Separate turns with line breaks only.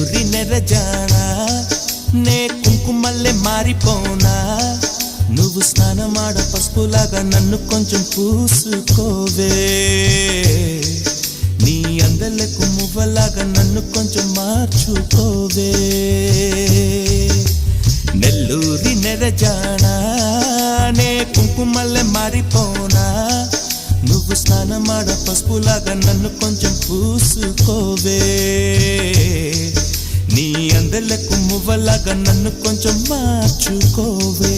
నెల్లూరి నెరజానా నే కుంకుమల్లే మారిపోనా నువ్వు స్నానమాడ పసుపులాగా నన్ను కొంచెం పూసుకోవే నీ అందలకు మువ్వలాగా నన్ను కొంచెం మార్చుకోవే నెల్లూరి నెరజానా నే కుంకుమల్లే మారిపోనా నువ్వు స్నానమాడ పసుపులాగా నన్ను కొంచెం పూసుకోవే నీ అందలకు మువ్వలాగా నన్ను కొంచెం మార్చుకోవే